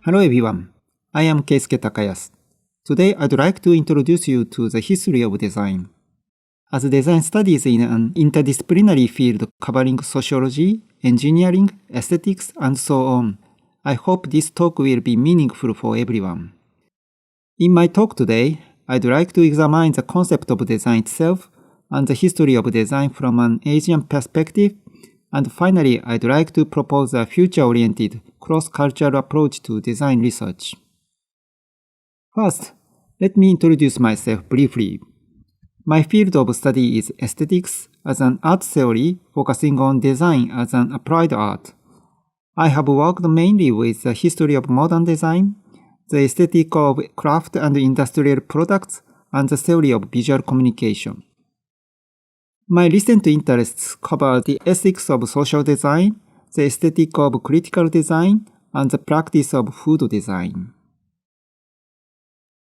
Hello everyone, I am Keisuke Takayasu. Today I'd like to introduce you to the history of design. As design studies in an interdisciplinary field covering sociology, engineering, aesthetics, and so on, I hope this talk will be meaningful for everyone. In my talk today, I'd like to examine the concept of design itself and the history of design from an Asian perspective, and finally I'd like to propose a future-oriented, cross-cultural approach to design research. First, let me introduce myself briefly. My field of study is aesthetics as an art theory focusing on design as an applied art. I have worked mainly with the history of modern design, the aesthetic of craft and industrial products, and the theory of visual communication. My recent interests cover the ethics of social design, the aesthetic of critical design, and the practice of food design.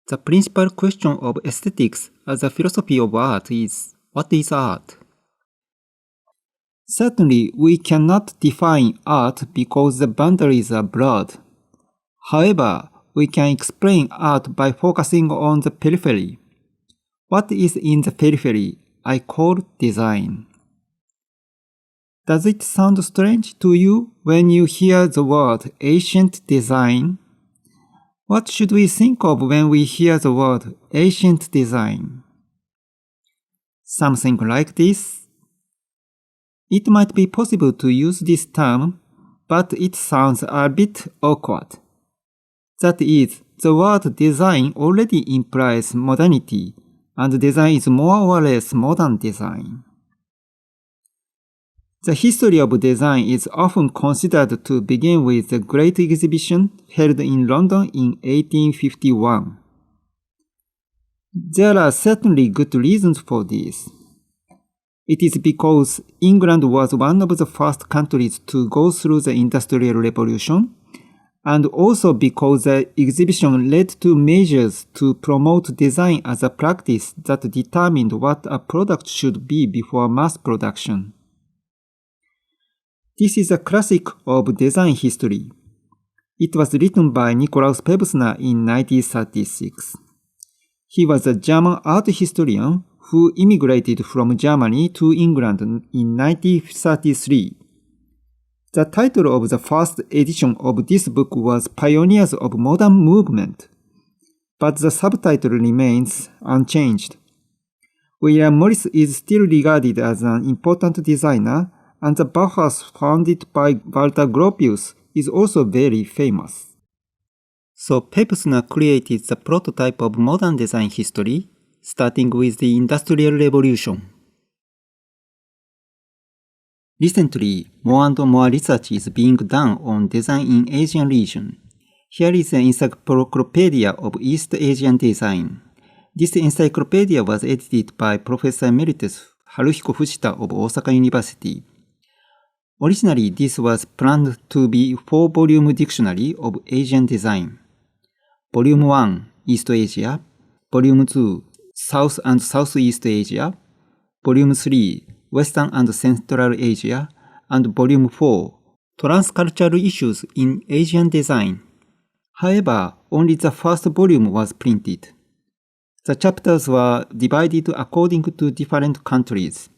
The principal question of aesthetics as a philosophy of art is, what is art? Certainly, we cannot define art because the boundaries are blurred. However, we can explain art by focusing on the periphery. What is in the periphery I call design. Does it sound strange to you when you hear the word ancient design? What should we think of when we hear the word ancient design? Something like this. It might be possible to use this term, but it sounds a bit awkward. That is, the word design already implies modernity, and design is more or less modern design. The history of design is often considered to begin with the Great Exhibition held in London in 1851. There are certainly good reasons for this. It is because England was one of the first countries to go through the Industrial Revolution, and also because the exhibition led to measures to promote design as a practice that determined what a product should be before mass production. This is a classic of design history. It was written by Nikolaus Pevsner in 1936. He was a German art historian who immigrated from Germany to England in 1933. The title of the first edition of this book was Pioneers of Modern Movement, but the subtitle remains unchanged. William Morris is still regarded as an important designer, and the Baja founded by Walter Gropius is also very famous. So Pevsner created the prototype of modern design history, starting with the Industrial Revolution. Recently, more and more research is being done on design in Asian region. Here is an encyclopedia of East Asian design. This encyclopedia was edited by Professor Emeritus Haruhiko Fujita of Osaka University. Originally, this was planned to be a 4-volume dictionary of Asian design. Volume 1, East Asia. Volume 2, South and Southeast Asia. Volume 3, Western and Central Asia, and Volume 4, Transcultural Issues in Asian Design. However, only the first volume was printed. The chapters were divided according to different countries,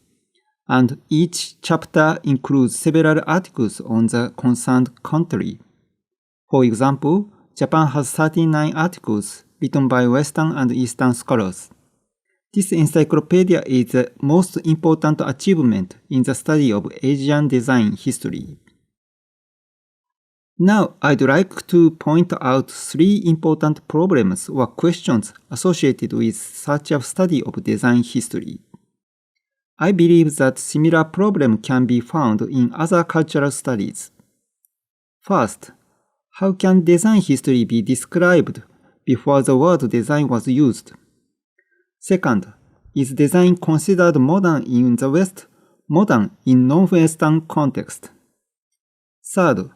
and each chapter includes several articles on the concerned country. For example, Japan has 39 articles written by Western and Eastern scholars. This encyclopedia is the most important achievement in the study of Asian design history. Now, I'd like to point out 3 important problems or questions associated with such a study of design history. I believe that similar problems can be found in other cultural studies. First, how can design history be described before the word design was used? Second, is design considered modern in the West, modern in non-Western context? Third,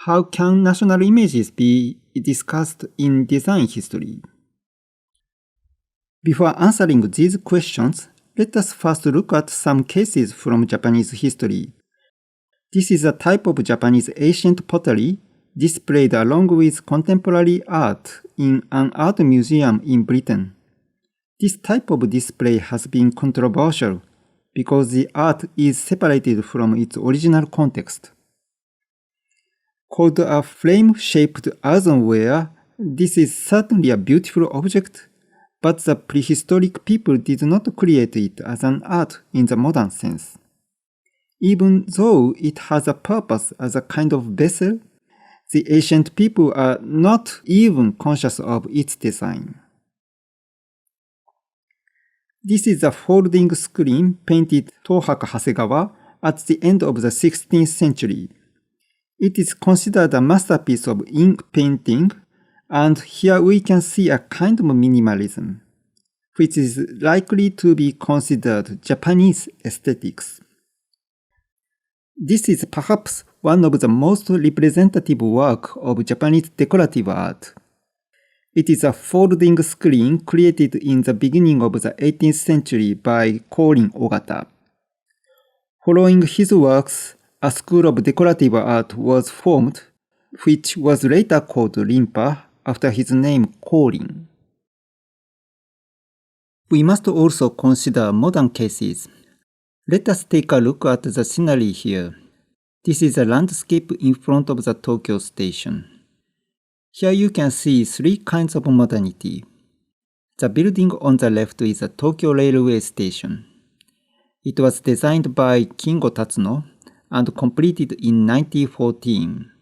how can national images be discussed in design history? Before answering these questions, let us first look at some cases from Japanese history. This is a type of Japanese ancient pottery displayed along with contemporary art in an art museum in Britain. This type of display has been controversial because the art is separated from its original context. Called a flame-shaped earthenware, this is certainly a beautiful object, but the prehistoric people did not create it as an art in the modern sense. Even though it has a purpose as a kind of vessel, the ancient people are not even conscious of its design. This is a folding screen painted Tohaka Hasegawa at the end of the 16th century. It is considered a masterpiece of ink painting, and here we can see a kind of minimalism, which is likely to be considered Japanese aesthetics. This is perhaps one of the most representative work of Japanese decorative art. It is a folding screen created in the beginning of the 18th century by Korin Ogata. Following his works, a school of decorative art was formed, which was later called Rinpa after his name Korin. We must also consider modern cases. Let us take a look at the scenery here. This is a landscape in front of the Tokyo station. Here you can see three kinds of modernity. The building on the left is a Tokyo Railway Station. It was designed by Kingo Tatsuno and completed in 1914.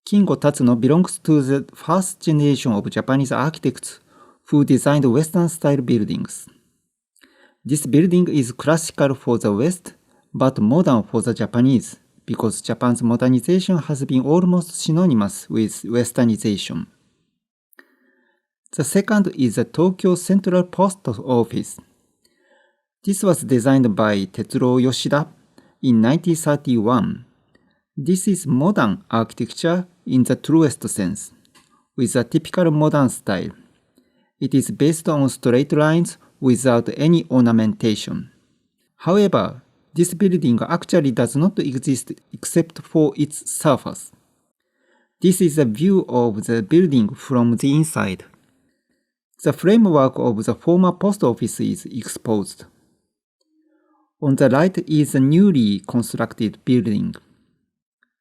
Kingo Tatsuno belongs to the first generation of Japanese architects who designed Western-style buildings. This building is classical for the West, but modern for the Japanese, because Japan's modernization has been almost synonymous with Westernization. The second is the Tokyo Central Post Office. This was designed by Tetsuro Yoshida in 1931. This is modern architecture in the truest sense, with a typical modern style. It is based on straight lines without any ornamentation. However, this building actually does not exist except for its surface. This is a view of the building from the inside. The framework of the former post office is exposed. On the right is a newly constructed building.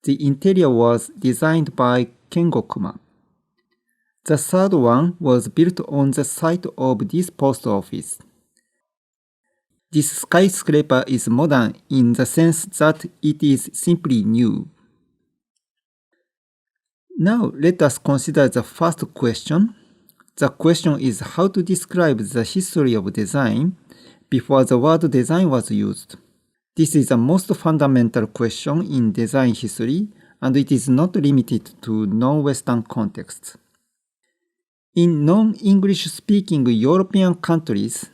The interior was designed by Kengo Kuma. The third one was built on the site of this post office. This skyscraper is modern in the sense that it is simply new. Now let us consider the first question. The question is how to describe the history of design before the word design was used. This is the most fundamental question in design history, and it is not limited to non-Western contexts. In non-English speaking European countries,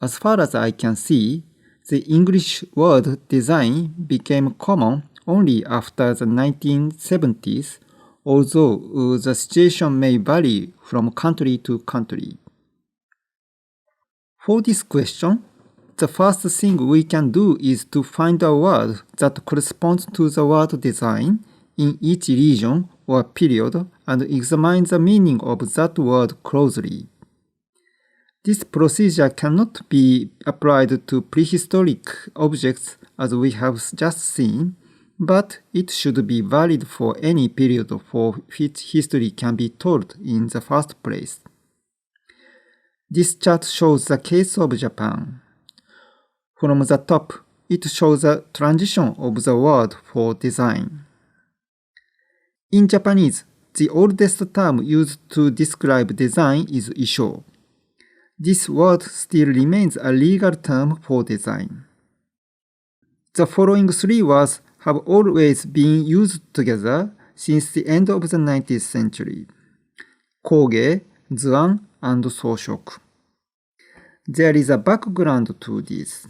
as far as I can see, the English word design became common only after the 1970s, although the situation may vary from country to country. For this question, the first thing we can do is to find a word that corresponds to the word design in each region or period and examine the meaning of that word closely. This procedure cannot be applied to prehistoric objects as we have just seen, but it should be valid for any period for which history can be told in the first place. This chart shows the case of Japan. From the top, it shows the transition of the word for design. In Japanese, the oldest term used to describe design is isho. This word still remains a legal term for design. The following three words have always been used together since the end of the 19th century: koge, zuan, and soushoku. There is a background to this.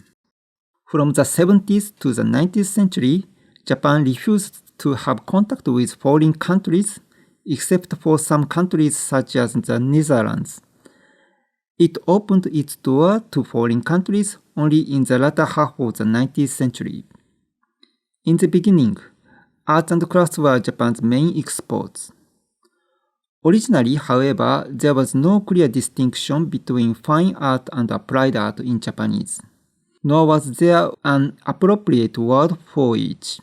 From the 70s to the 19th century, Japan refused to have contact with foreign countries, except for some countries such as the Netherlands. It opened its door to foreign countries only in the latter half of the 19th century. In the beginning, Arts and crafts were Japan's main exports. Originally, however, there was no clear distinction between fine art and applied art in Japanese, nor was there an appropriate word for each.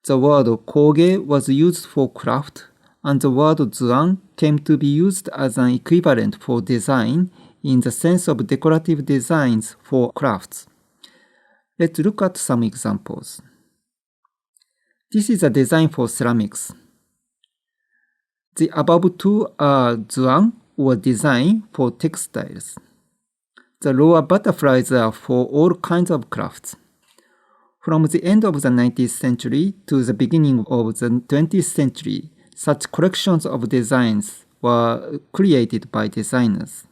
The word koge was used for craft, and the word zuan came to be used as an equivalent for design in the sense of decorative designs for crafts. Let's look at some examples. This is a design for ceramics. The above two are zuan or design for textiles. The lower butterflies are for all kinds of crafts. From the end of the 19th century to the beginning of the 20th century, such collections of designs were created by designers.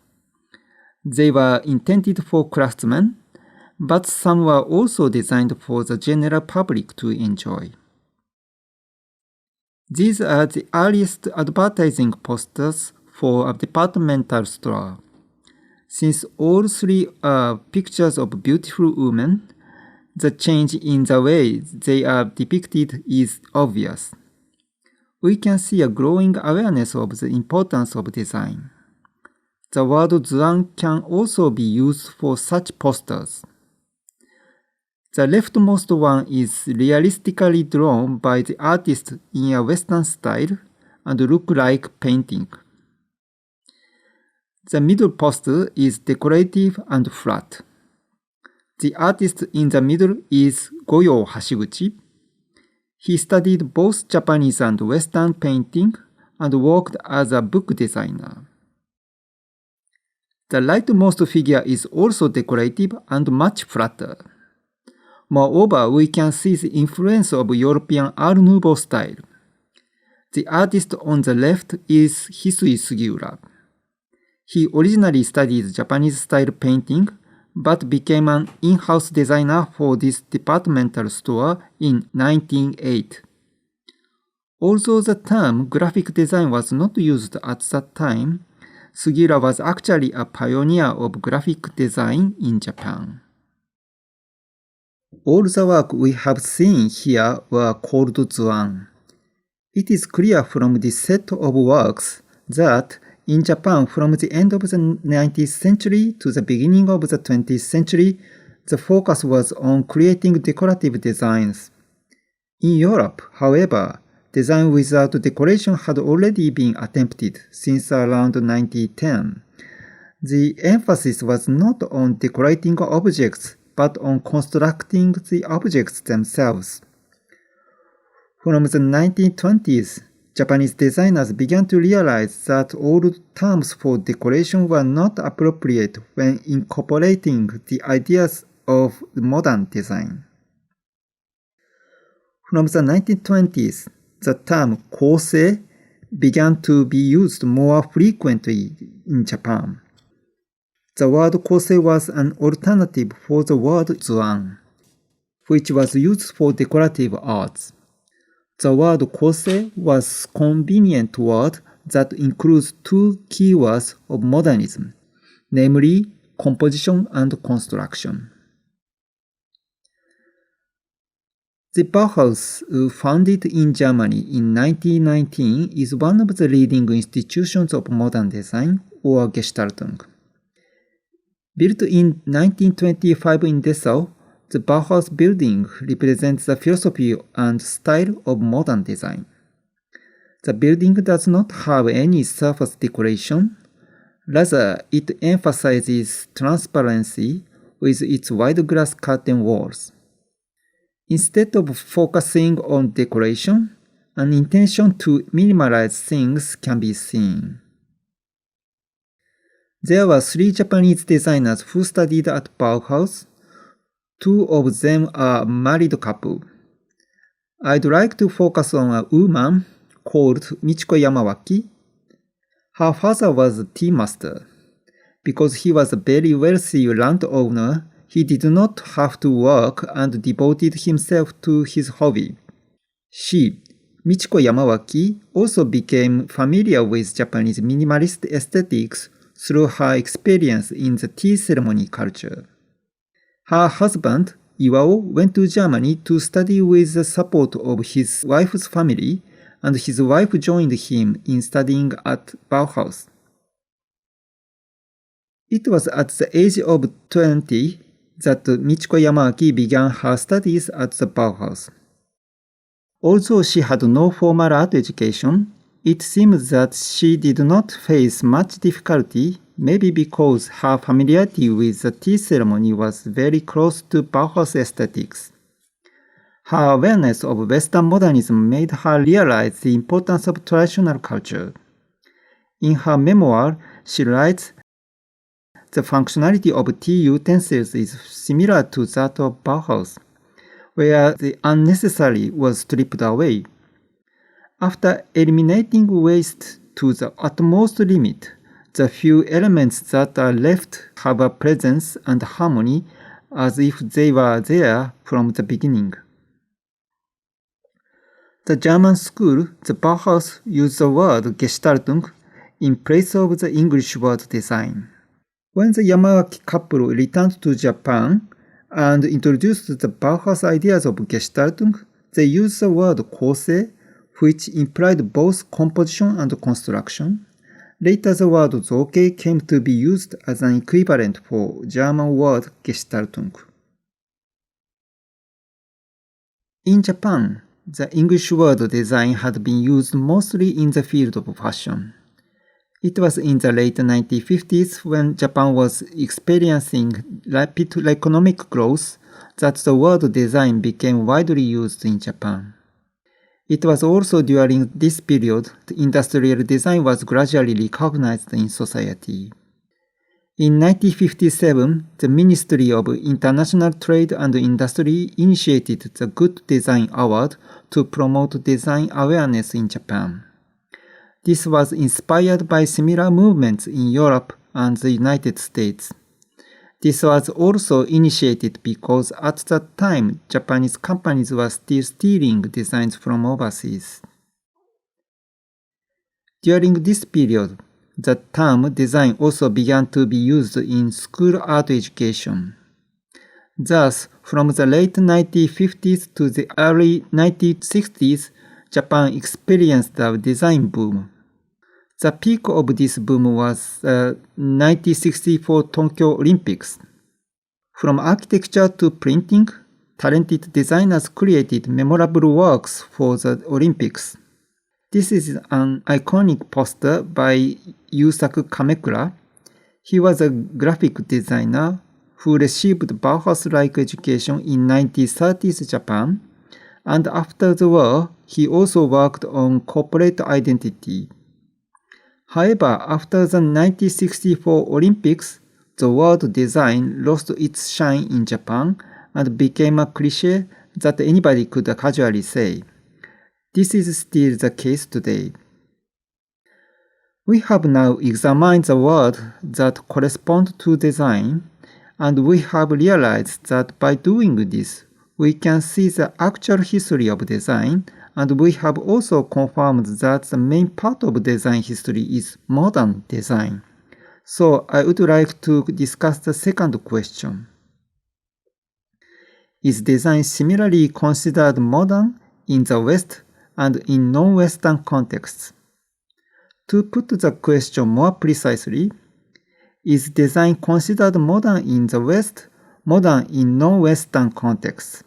They were intended for craftsmen, but some were also designed for the general public to enjoy. These are the earliest advertising posters for a departmental store. Since all three are pictures of beautiful women, the change in the way they are depicted is obvious. We can see a growing awareness of the importance of design. The word zuan can also be used for such posters. The leftmost one is realistically drawn by the artist in a Western style and look like painting. The middle poster is decorative and flat. The artist in the middle is Goyo Hashiguchi. He studied both Japanese and Western painting and worked as a book designer. The rightmost figure is also decorative and much flatter. Moreover, we can see the influence of European Art Nouveau style. The artist on the left is Hisui Sugiura. He originally studied Japanese-style painting, but became an in-house designer for this departmental store in 1908. Although the term graphic design was not used at that time, Sugiura was actually a pioneer of graphic design in Japan. All the work we have seen here were called zuan. It is clear from this set of works that in Japan, from the end of the 19th century to the beginning of the 20th century, the focus was on creating decorative designs. In Europe, however, design without decoration had already been attempted since around 1910. The emphasis was not on decorating objects, but on constructing the objects themselves. From the 1920s, Japanese designers began to realize that old terms for decoration were not appropriate when incorporating the ideas of modern design. From the 1920s, the term kosei began to be used more frequently in Japan. The word kosei was an alternative for the word zuan, which was used for decorative arts. The word kosei was a convenient word that includes two keywords of modernism, namely composition and construction. The Bauhaus, founded in Germany in 1919, is one of the leading institutions of modern design, or Gestaltung. Built in 1925 in Dessau, the Bauhaus building represents the philosophy and style of modern design. The building does not have any surface decoration. Rather, it emphasizes transparency with its wide glass curtain walls. Instead of focusing on decoration, an intention to minimalize things can be seen. There were 3 Japanese designers who studied at Bauhaus. 2 of them are a married couple. I'd like to focus on a woman called Michiko Yamawaki. Her father was a tea master. Because he was a very wealthy landowner, he did not have to work and devoted himself to his hobby. She, Michiko Yamawaki, also became familiar with Japanese minimalist aesthetics through her experience in the tea ceremony culture. Her husband, Iwao went to Germany to study with the support of his wife's family, and his wife joined him in studying at Bauhaus. It was at the age of 20 that Michiko Yamawaki began her studies at the Bauhaus. Although she had no formal art education, it seems that she did not face much difficulty, maybe because her familiarity with the tea ceremony was very close to Bauhaus aesthetics. Her awareness of Western modernism made her realize the importance of traditional culture. In her memoir, she writes, "The functionality of tea utensils is similar to that of Bauhaus, where the unnecessary was stripped away. After eliminating waste to the utmost limit, the few elements that are left have a presence and harmony as if they were there from the beginning." The German school, the Bauhaus, used the word Gestaltung in place of the English word design. When the Yamawaki couple returned to Japan and introduced the Bauhaus ideas of Gestaltung, they used the word Kosei, which implied both composition and construction. Later, the word Zouke came to be used as an equivalent for German word Gestaltung. In Japan, the English word design had been used mostly in the field of fashion. It was in the late 1950s, when Japan was experiencing rapid economic growth, that the word design became widely used in Japan. It was also during this period that industrial design was gradually recognized in society. In 1957, the Ministry of International Trade and Industry initiated the Good Design Award to promote design awareness in Japan. This was inspired by similar movements in Europe and the United States. This was also initiated because at that time, Japanese companies were still stealing designs from overseas. During this period, the term design also began to be used in school art education. Thus, from the late 1950s to the early 1960s, Japan experienced a design boom. The peak of this boom was the 1964 Tokyo Olympics. From architecture to printing, talented designers created memorable works for the Olympics. This is an iconic poster by Yusaku Kamekura. He was a graphic designer who received Bauhaus-like education in 1930s Japan, and after the war, he also worked on corporate identity. However, after the 1964 Olympics, the word design lost its shine in Japan and became a cliché that anybody could casually say. This is still the case today. We have now examined the words that correspond to design, and we have realized that by doing this, we can see the actual history of design, and we have also confirmed that the main part of design history is modern design. So I would like to discuss the second question. Is design similarly considered modern in the West and in non-Western contexts? To put the question more precisely, is design considered modern in the West, modern in non-Western contexts?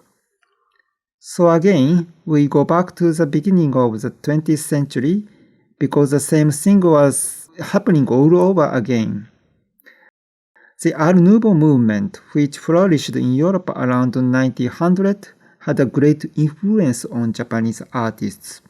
So again, we go back to the beginning of the 20th century because the same thing was happening all over again. The Art Nouveau movement, which flourished in Europe around 1900, had a great influence on Japanese artists.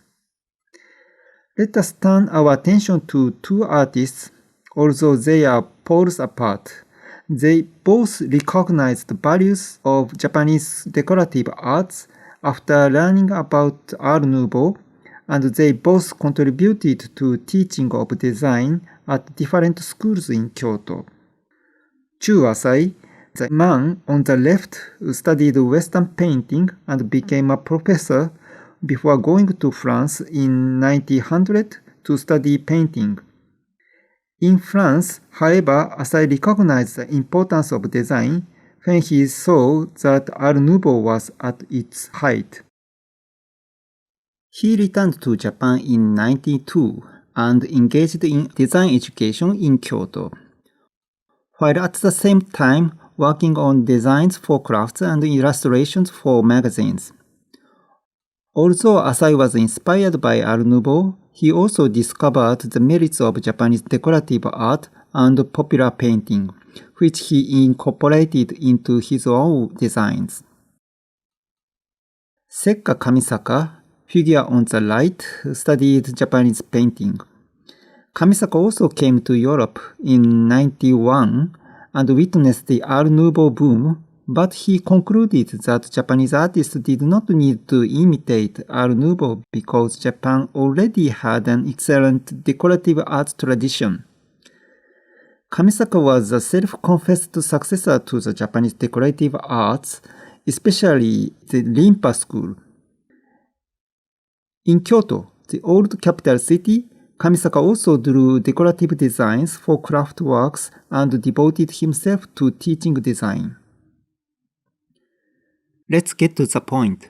Let us turn our attention to two artists. Although they are poles apart, they both recognized the values of Japanese decorative arts after learning about Art Nouveau, and they both contributed to teaching of design at different schools in Kyoto. Chu Asai, the man on the left, studied Western painting and became a professor before going to France in 1900 to study painting. In France, however, Asai recognized the importance of design, when he saw that Art Nouveau was at its height. He returned to Japan in 1992 and engaged in design education in Kyoto, while at the same time working on designs for crafts and illustrations for magazines. Although Asai was inspired by Art Nouveau, he also discovered the merits of Japanese decorative art and popular painting, which he incorporated into his own designs. Sekka Kamisaka, figure on the right, studied Japanese painting. Kamisaka also came to Europe in 1991 and witnessed the Art Nouveau boom, but he concluded that Japanese artists did not need to imitate Art Nouveau because Japan already had an excellent decorative art tradition. Kamisaka was a self-confessed successor to the Japanese decorative arts, especially the Rinpa school. In Kyoto, the old capital city, Kamisaka also drew decorative designs for craft works and devoted himself to teaching design. Let's get to the point.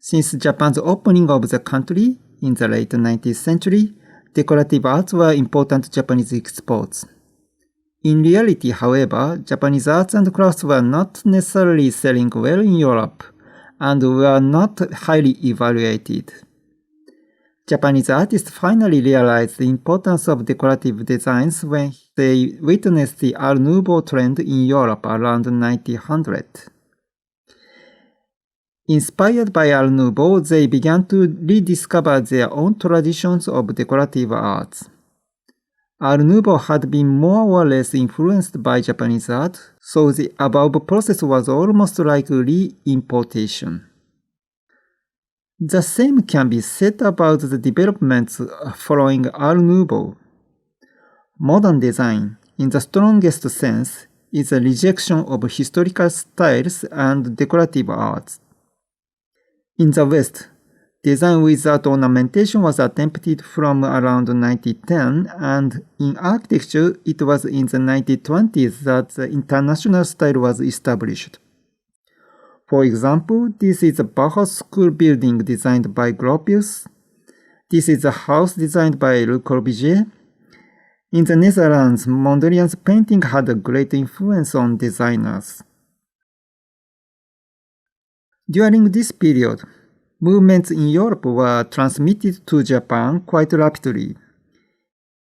Since Japan's opening of the country in the late 19th century, decorative arts were important Japanese exports. In reality, however, Japanese arts and crafts were not necessarily selling well in Europe and were not highly evaluated. Japanese artists finally realized the importance of decorative designs when they witnessed the Art Nouveau trend in Europe around 1900. Inspired by Art Nouveau, they began to rediscover their own traditions of decorative arts. Art Nouveau had been more or less influenced by Japanese art, so the above process was almost like re-importation. The same can be said about the developments following Art Nouveau. Modern design, in the strongest sense, is a rejection of historical styles and decorative arts. In the West, design without ornamentation was attempted from around 1910, and in architecture, it was in the 1920s that the international style was established. For example, this is a Baja school building designed by Gropius. This is a house designed by Le Corbusier. In the Netherlands, Mondrian's painting had a great influence on designers. During this period, movements in Europe were transmitted to Japan quite rapidly.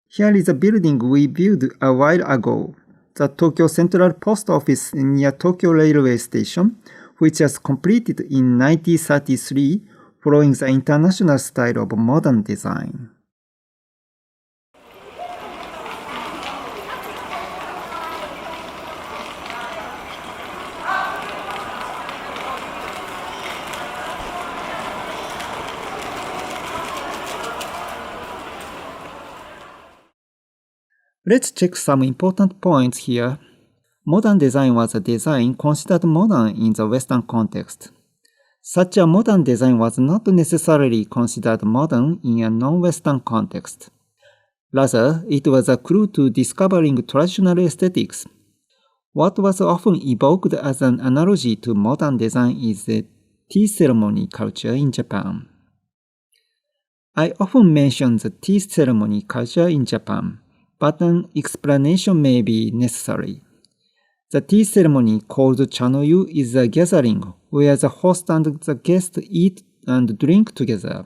Here is a building we viewed a while ago, the Tokyo Central Post Office near Tokyo Railway Station, which was completed in 1933 following the international style of modern design. Let's check some important points here. Modern design was a design considered modern in the Western context. Such a modern design was not necessarily considered modern in a non-Western context. Rather, it was a clue to discovering traditional aesthetics. What was often evoked as an analogy to modern design is the tea ceremony culture in Japan. I often mention the tea ceremony culture in Japan, but an explanation may be necessary. The tea ceremony called Chanoyu is a gathering where the host and the guest eat and drink together.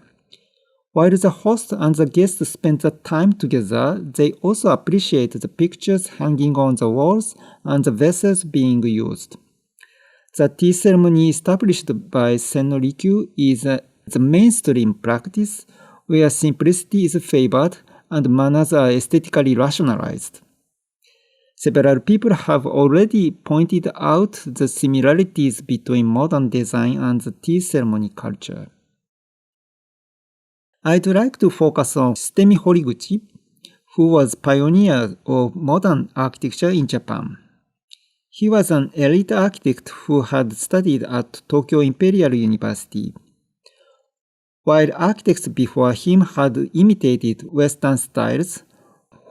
While the host and the guest spend the time together, they also appreciate the pictures hanging on the walls and the vessels being used. The tea ceremony established by Senno Rikyu is the mainstream practice where simplicity is favored and manners are aesthetically rationalized. Several people have already pointed out the similarities between modern design and the tea ceremony culture. I'd like to focus on Stemiholygoti, who was pioneer of modern architecture in Japan. He was an elite architect who had studied at Tokyo Imperial University. While architects before him had imitated Western styles,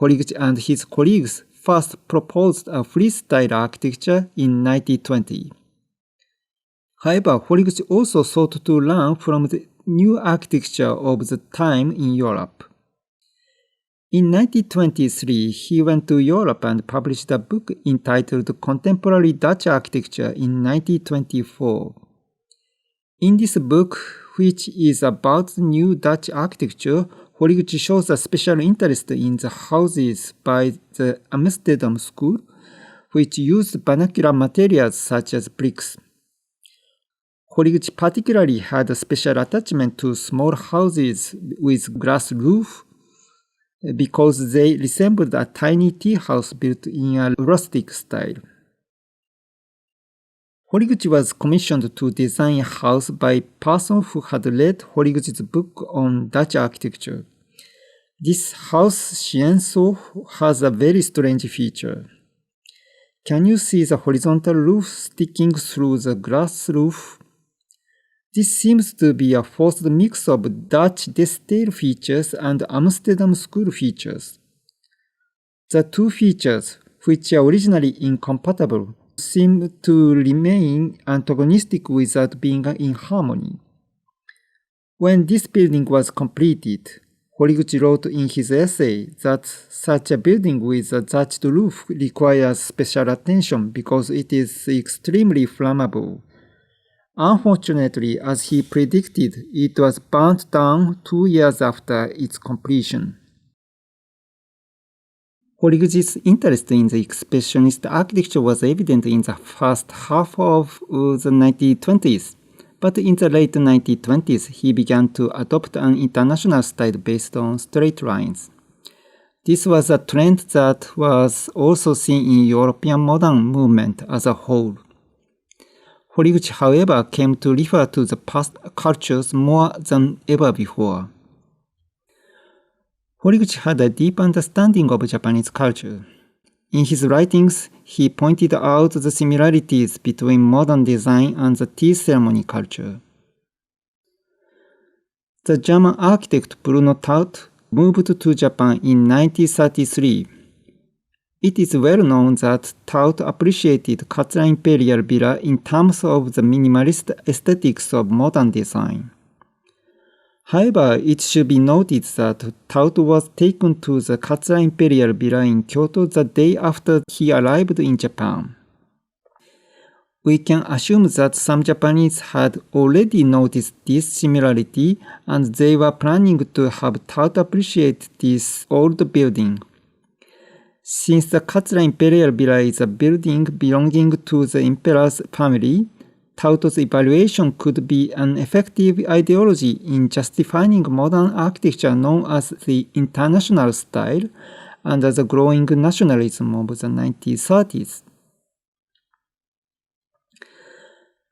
Horiguchi and his colleagues first proposed a freestyle architecture in 1920. However, Horiguchi also sought to learn from the new architecture of the time in Europe. In 1923, he went to Europe and published a book entitled Contemporary Dutch Architecture in 1924. In this book, which is about the new Dutch architecture, Horiguchi shows a special interest in the houses by the Amsterdam school, which used vernacular materials such as bricks. Horiguchi particularly had a special attachment to small houses with glass roof because they resembled a tiny tea house built in a rustic style. Horiguchi was commissioned to design a house by a person who had read Horiguchi's book on Dutch architecture. This house, Shienso, has a very strange feature. Can you see the horizontal roof sticking through the glass roof? This seems to be a forced mix of Dutch Destale features and Amsterdam school features. The two features, which are originally incompatible, seem to remain antagonistic without being in harmony. When this building was completed, Horiguchi wrote in his essay that such a building with a thatched roof requires special attention because it is extremely flammable. Unfortunately, as he predicted, it was burnt down 2 years after its completion. Horiguchi's interest in the expressionist architecture was evident in the first half of the 1920s, but in the late 1920s he began to adopt an international style based on straight lines. This was a trend that was also seen in European modern movement as a whole. Horiguchi, however, came to refer to the past cultures more than ever before. Horiguchi had a deep understanding of Japanese culture. In his writings, he pointed out the similarities between modern design and the tea ceremony culture. The German architect Bruno Taut moved to Japan in 1933. It is well known that Taut appreciated Katra Imperial villa in terms of the minimalist aesthetics of modern design. However, it should be noted that Taut was taken to the Katra Imperial villa in Kyoto the day after he arrived in Japan. We can assume that some Japanese had already noticed this similarity and they were planning to have Taut appreciate this old building. Since the Katra Imperial villa is a building belonging to the emperor's family, Taut's evaluation could be an effective ideology in justifying modern architecture known as the international style under the growing nationalism of the 1930s.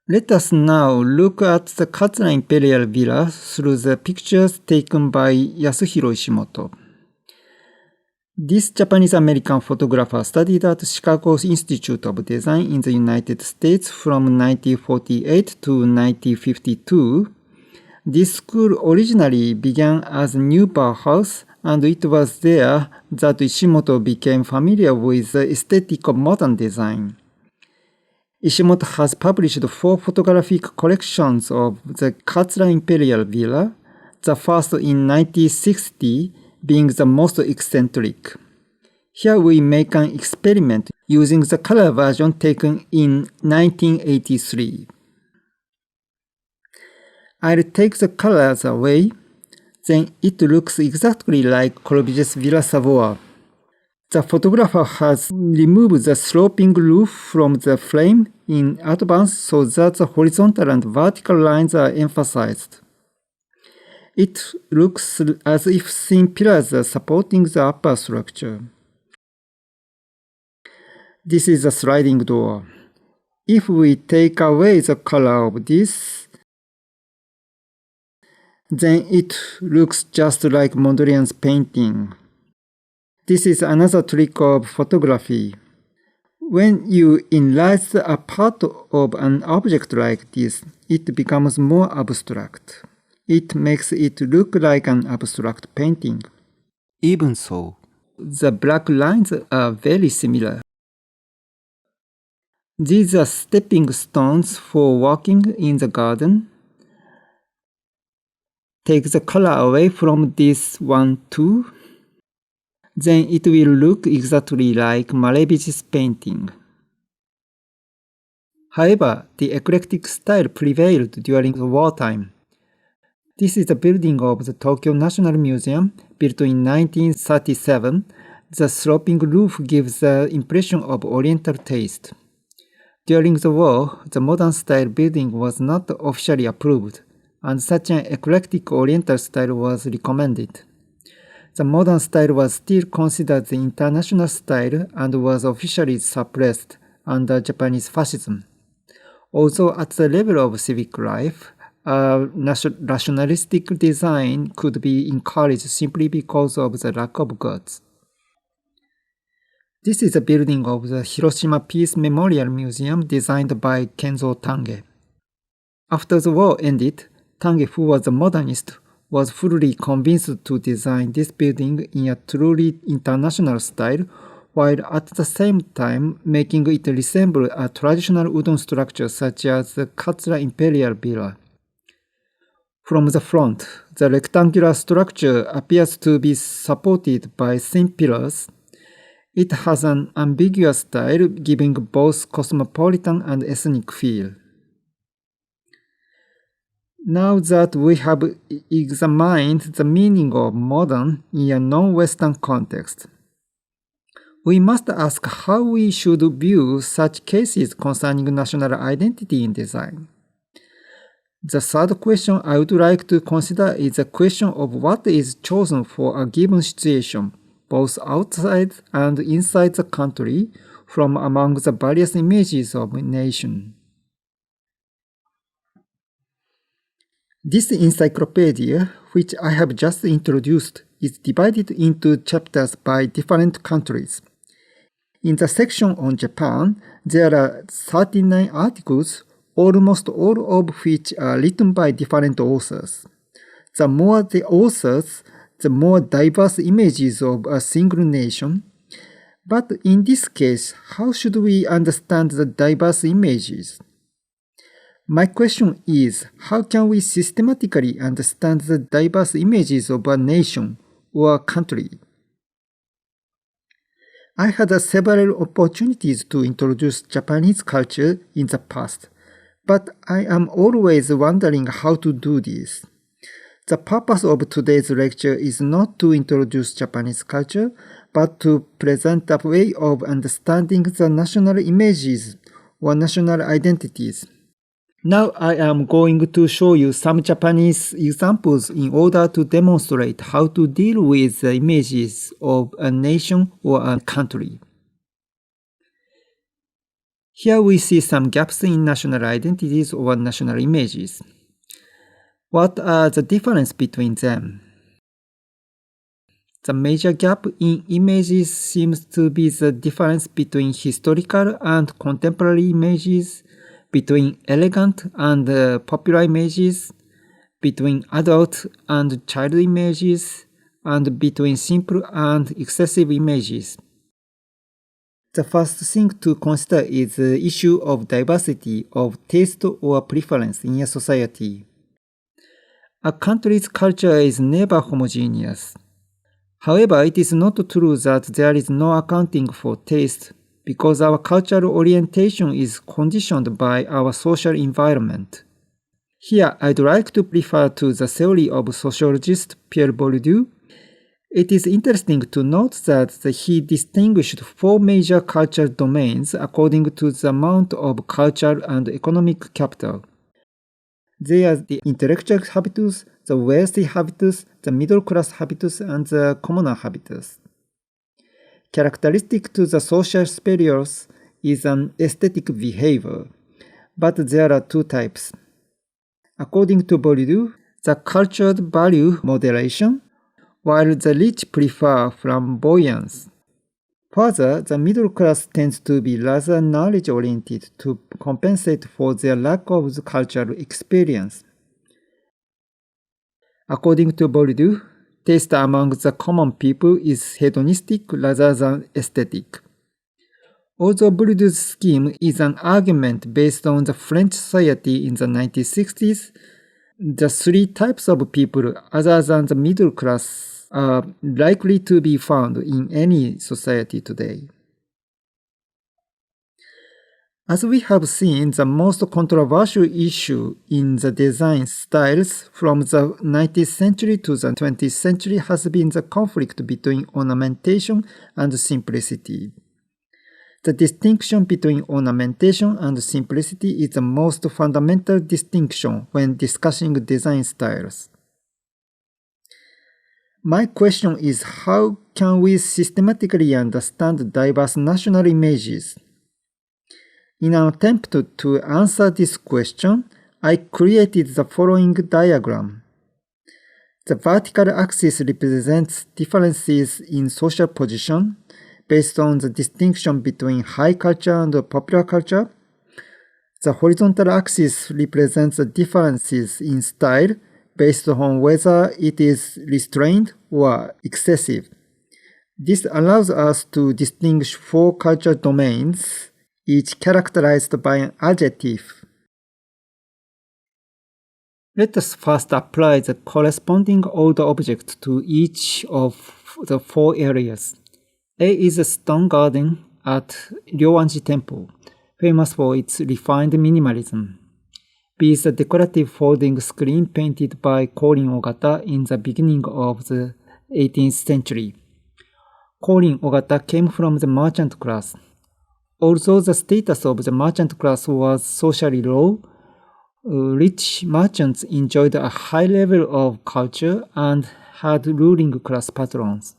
Let us now look at the Katra Imperial villa through the pictures taken by Yasuhiro Ishimoto. This Japanese-American photographer studied at Chicago Institute of Design in the United States from 1948 to 1952. This school originally began as a new Bauhaus, and it was there that Ishimoto became familiar with the aesthetic of modern design. Ishimoto has published 4 photographic collections of the Katra Imperial villa, the first in 1960, being the most eccentric. Here we make an experiment using the color version taken in 1983. I'll take the colors away, then it looks exactly like Corbusier's Villa Savoie. The photographer has removed the sloping roof from the frame in advance so that the horizontal and vertical lines are emphasized. It looks as if thin pillars are supporting the upper structure. This is a sliding door. If we take away the color of this, then it looks just like Mondrian's painting. This is another trick of photography. When you enlarge a part of an object like this, it becomes more abstract. It makes it look like an abstract painting. Even so, the black lines are very similar. These are stepping stones for walking in the garden. Take the color away from this one too. Then it will look exactly like Malevich's painting. However, the eclectic style prevailed during the wartime. This is the building of the Tokyo National Museum, built in 1937. The sloping roof gives the impression of Oriental taste. During the war, the modern-style building was not officially approved, and such an eclectic Oriental style was recommended. The modern style was still considered the international style and was officially suppressed under Japanese fascism. Although at the level of civic life, rationalistic design could be encouraged simply because of the lack of goods. This is a building of the Hiroshima Peace Memorial Museum designed by Kenzo Tange. After the war ended, Tange, who was a modernist, was fully convinced to design this building in a truly international style, while at the same time making it resemble a traditional udon structure such as the Katra Imperial Villa. From the front, the rectangular structure appears to be supported by thin pillars. It has an ambiguous style, giving both cosmopolitan and ethnic feel. Now that we have examined the meaning of modern in a non-Western context, we must ask how we should view such cases concerning national identity in design. The third question I would like to consider is the question of what is chosen for a given situation, both outside and inside the country, from among the various images of a nation. This encyclopedia, which I have just introduced, is divided into chapters by different countries. In the section on Japan, there are 39 articles, almost all of which are written by different authors. The more the authors, the more diverse images of a single nation. But in this case, how should we understand the diverse images? My question is, how can we systematically understand the diverse images of a nation or a country? I had several opportunities to introduce Japanese culture in the past, but I am always wondering how to do this. The purpose of today's lecture is not to introduce Japanese culture, but to present a way of understanding the national images or national identities. Now I am going to show you some Japanese examples in order to demonstrate how to deal with the images of a nation or a country. Here we see some gaps in national identities or national images. What are the differences between them? The major gap in images seems to be the difference between historical and contemporary images, between elegant and popular images, between adult and child images, and between simple and excessive images. The first thing to consider is the issue of diversity of taste or preference in a society. A country's culture is never homogeneous. However, it is not true that there is no accounting for taste, because our cultural orientation is conditioned by our social environment. Here, I'd like to refer to the theory of sociologist Pierre Bourdieu. It is interesting to note that he distinguished 4 major cultural domains according to the amount of cultural and economic capital. They are the intellectual habitus, the wealthy habitus, the middle-class habitus, and the commoner habitus. Characteristic to the social spheres is an aesthetic behavior, but there are 2 types. According to Bourdieu, the cultured value moderation, while the rich prefer flamboyance. Further, the middle class tends to be rather knowledge-oriented to compensate for their lack of the cultural experience. According to Bourdieu, taste among the common people is hedonistic rather than aesthetic. Although Bourdieu's scheme is an argument based on the French society in the 1960s, the three types of people other than the middle class are likely to be found in any society today. As we have seen, the most controversial issue in the design styles from the 19th century to the 20th century has been the conflict between ornamentation and simplicity. The distinction between ornamentation and simplicity is the most fundamental distinction when discussing design styles. My question is, how can we systematically understand diverse national images? In an attempt to answer this question, I created the following diagram. The vertical axis represents differences in social position based on the distinction between high culture and popular culture. The horizontal axis represents the differences in style based on whether it is restrained or excessive. This allows us to distinguish four cultural domains, each characterized by an adjective. Let us first apply the corresponding order object to each of the four areas. A is a stone garden at Ryoanji Temple, famous for its refined minimalism. B is a decorative folding screen painted by Korin Ogata in the beginning of the 18th century. Korin Ogata came from the merchant class. Although the status of the merchant class was socially low, rich merchants enjoyed a high level of culture and had ruling class patrons.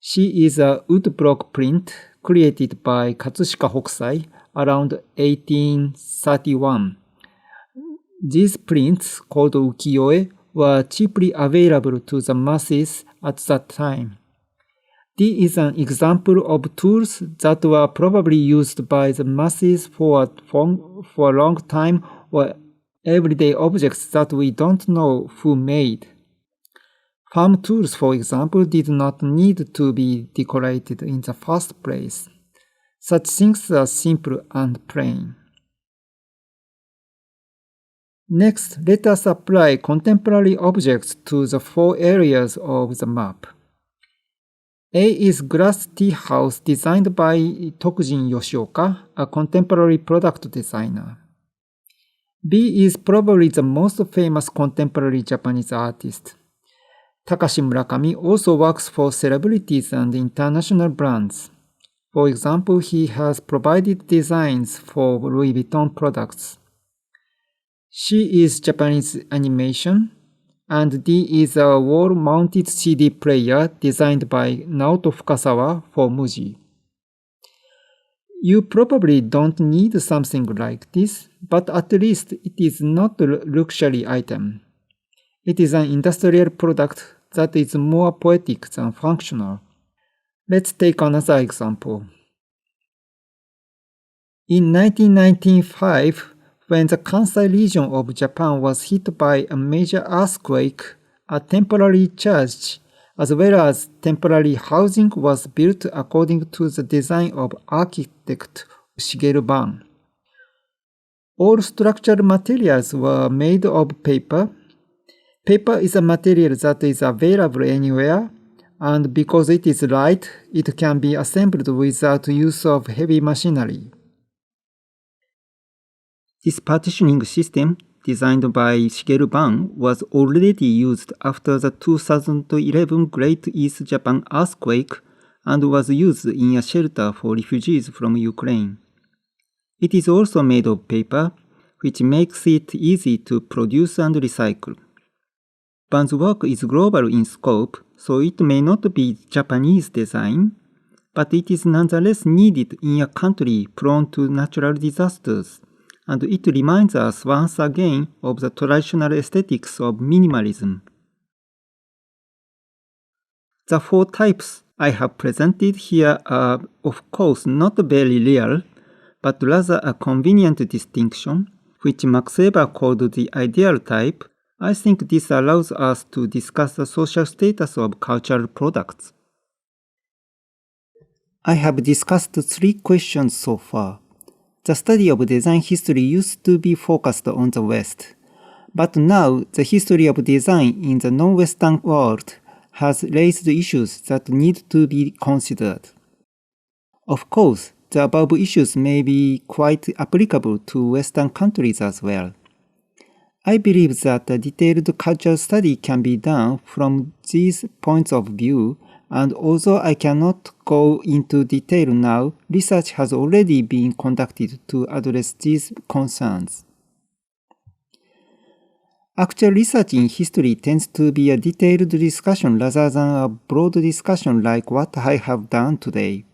She is a woodblock print created by Katsushika Hokusai around 1831. These prints, called ukiyo-e, were cheaply available to the masses at that time. D is an example of tools that were probably used by the masses for a long time, or everyday objects that we don't know who made. Farm tools, for example, did not need to be decorated in the first place. Such things are simple and plain. Next, let us apply contemporary objects to the four areas of the map. A is glass tea house designed by Tokujin Yoshioka, a contemporary product designer. B is probably the most famous contemporary Japanese artist. Takashi Murakami also works for celebrities and international brands. For example, he has provided designs for Louis Vuitton products. C is Japanese animation, and D is a wall-mounted CD player designed by Naoto Fukasawa for Muji. You probably don't need something like this, but at least it is not a luxury item. It is an industrial product that is more poetic than functional. Let's take another example. In 1995, when the Kansai region of Japan was hit by a major earthquake, a temporary church as well as temporary housing was built according to the design of architect Shigeru Ban. All structural materials were made of paper. Paper is a material that is available anywhere, and because it is light, it can be assembled without use of heavy machinery. This partitioning system, designed by Shigeru Ban, was already used after the 2011 Great East Japan earthquake and was used in a shelter for refugees from Ukraine. It is also made of paper, which makes it easy to produce and recycle. Ban's work is global in scope, so it may not be Japanese design, but it is nonetheless needed in a country prone to natural disasters, and it reminds us once again of the traditional aesthetics of minimalism. The four types I have presented here are, of course, not very real, but rather a convenient distinction, which Max Weber called the ideal type, I think this allows us to discuss the social status of cultural products. I have discussed 3 questions so far. The study of design history used to be focused on the West, but now the history of design in the non-Western world has raised issues that need to be considered. Of course, the above issues may be quite applicable to Western countries as well. I believe that a detailed cultural study can be done from these points of view, and although I cannot go into detail now, research has already been conducted to address these concerns. Actual research in history tends to be a detailed discussion rather than a broad discussion like what I have done today.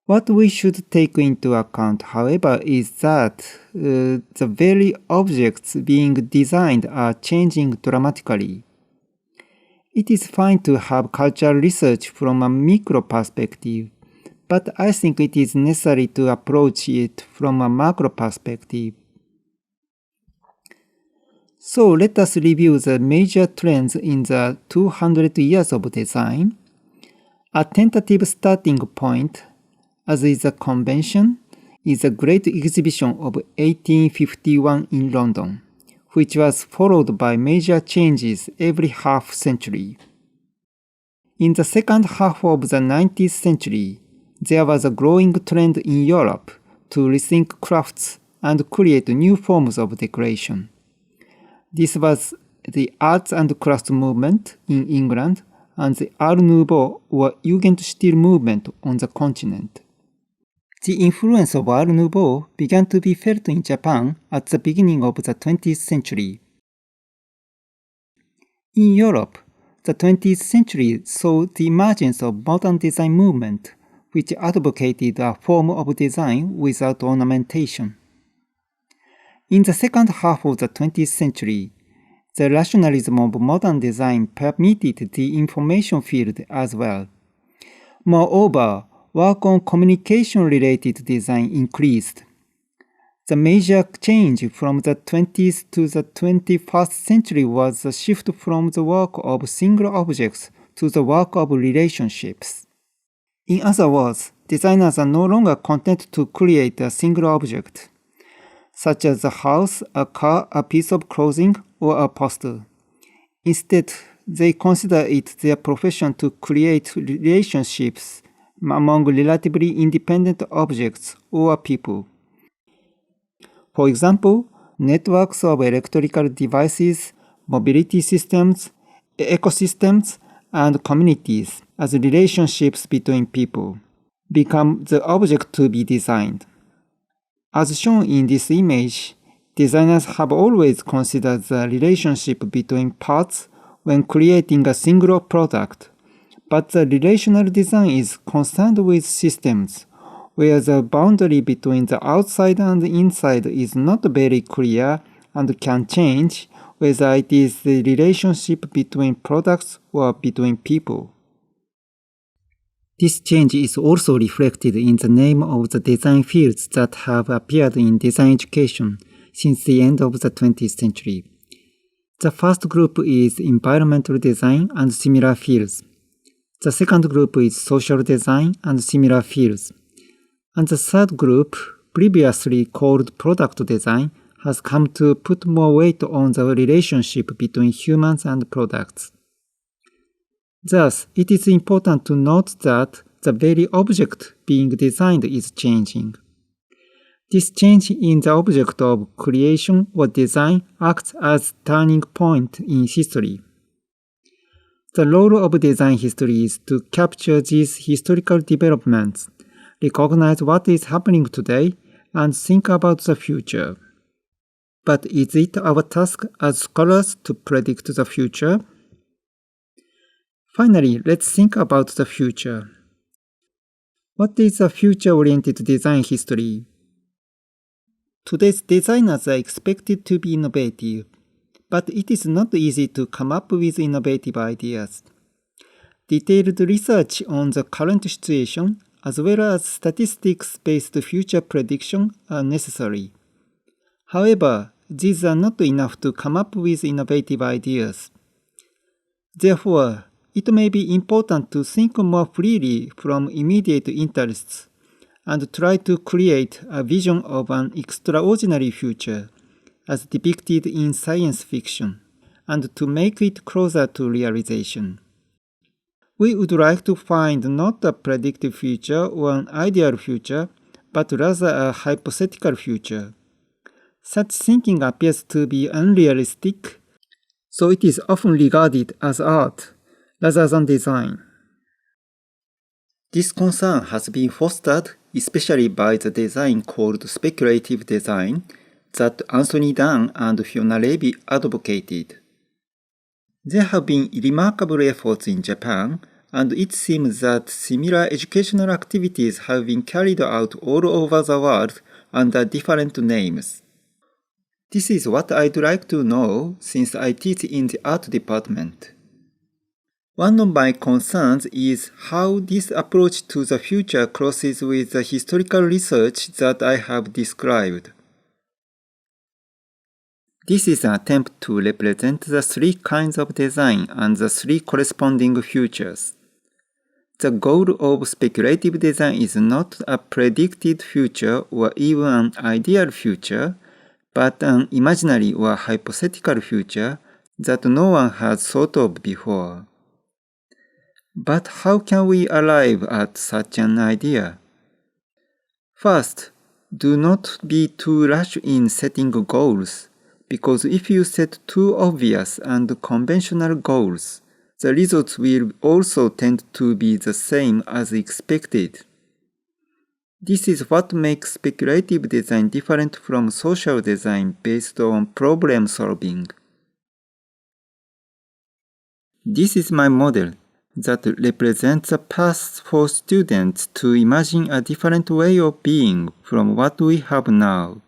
What we should take into account, however, is that the very objects being designed are changing dramatically. It is fine to have cultural research from a micro perspective, but I think it is necessary to approach it from a macro perspective. So let us review the major trends in the 200 years of design. A tentative starting point, as is a convention, is the Great Exhibition of 1851 in London, which was followed by major changes every half century. In the second half of the 19th century, there was a growing trend in Europe to rethink crafts and create new forms of decoration. This was the arts and crafts movement in England and the Art Nouveau or Jugendstil movement on the continent. The influence of Art Nouveau began to be felt in Japan at the beginning of the 20th century. In Europe, the 20th century saw the emergence of modern design movement, which advocated a form of design without ornamentation. In the second half of the 20th century, the rationalism of modern design permitted the information field as well. Moreover, work on communication-related design increased. The major change from the 20th to the 21st century was the shift from the work of single objects to the work of relationships. In other words, designers are no longer content to create a single object, such as a house, a car, a piece of clothing, or a postal. Instead, they consider it their profession to create relationships among relatively independent objects or people. For example, networks of electrical devices, mobility systems, ecosystems, and communities as relationships between people become the object to be designed. As shown in this image, designers have always considered the relationship between parts when creating a single product. But the relational design is concerned with systems, where the boundary between the outside and the inside is not very clear and can change, whether it is the relationship between products or between people. This change is also reflected in the name of the design fields that have appeared in design education since the end of the 20th century. The first group is environmental design and similar fields. The second group is social design and similar fields. And the third group, previously called product design, has come to put more weight on the relationship between humans and products. Thus, it is important to note that the very object being designed is changing. This change in the object of creation or design acts as a turning point in history. The role of design history is to capture these historical developments, recognize what is happening today, and think about the future. But is it our task as scholars to predict the future? Finally, let's think about the future. What is a future-oriented design history? Today's designers are expected to be innovative, but it is not easy to come up with innovative ideas. Detailed research on the current situation, as well as statistics-based future prediction, are necessary. However, these are not enough to come up with innovative ideas. Therefore, it may be important to think more freely from immediate interests and try to create a vision of an extraordinary future as depicted in science fiction, and to make it closer to realization. We would like to find not a predictive future or an ideal future, but rather a hypothetical future. Such thinking appears to be unrealistic, so it is often regarded as art rather than design. This concern has been fostered especially by the design called Speculative Design that Anthony Dunn and Fiona Levy advocated. There have been remarkable efforts in Japan, and it seems that similar educational activities have been carried out all over the world under different names. This is what I'd like to know since I teach in the art department. One of my concerns is how this approach to the future crosses with the historical research that I have described. This is an attempt to represent the three kinds of design and the three corresponding futures. The goal of speculative design is not a predicted future or even an ideal future, but an imaginary or hypothetical future that no one has thought of before. But how can we arrive at such an idea? First, do not be too rash in setting goals, because if you set too obvious and conventional goals, the results will also tend to be the same as expected. This is what makes speculative design different from social design based on problem solving. This is my model that represents a path for students to imagine a different way of being from what we have now.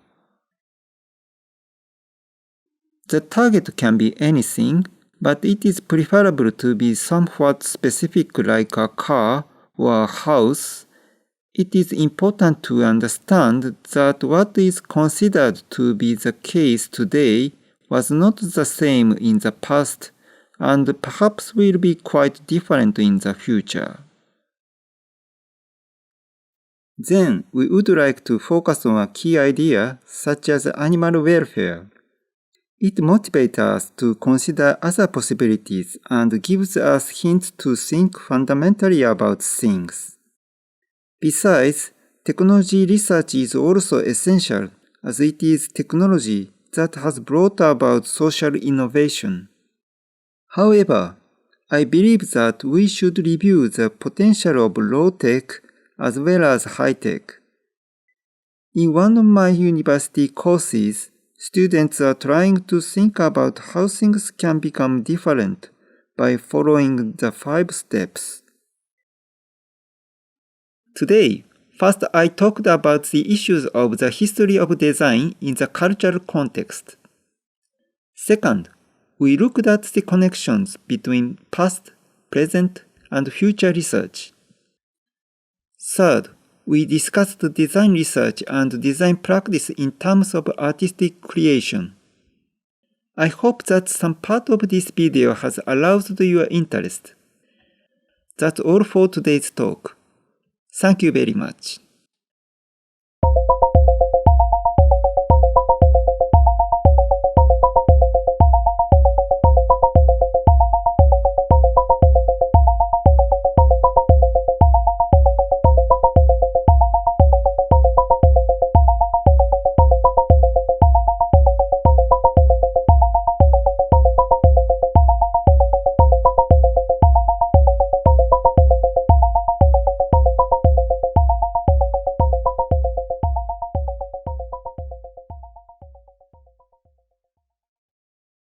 The target can be anything, but it is preferable to be somewhat specific like a car or a house. It is important to understand that what is considered to be the case today was not the same in the past and perhaps will be quite different in the future. Then we would like to focus on a key idea such as animal welfare. It motivates us to consider other possibilities and gives us hints to think fundamentally about things. Besides, technology research is also essential, as it is technology that has brought about social innovation. However, I believe that we should review the potential of low-tech as well as high-tech. In one of my university courses, students are trying to think about how things can become different by following the 5 steps. Today, first I talked about the issues of the history of design in the cultural context. Second, we looked at the connections between past, present, and future research. Third, we discussed design research and design practice in terms of artistic creation. I hope that some part of this video has aroused your interest. That's all for today's talk. Thank you very much.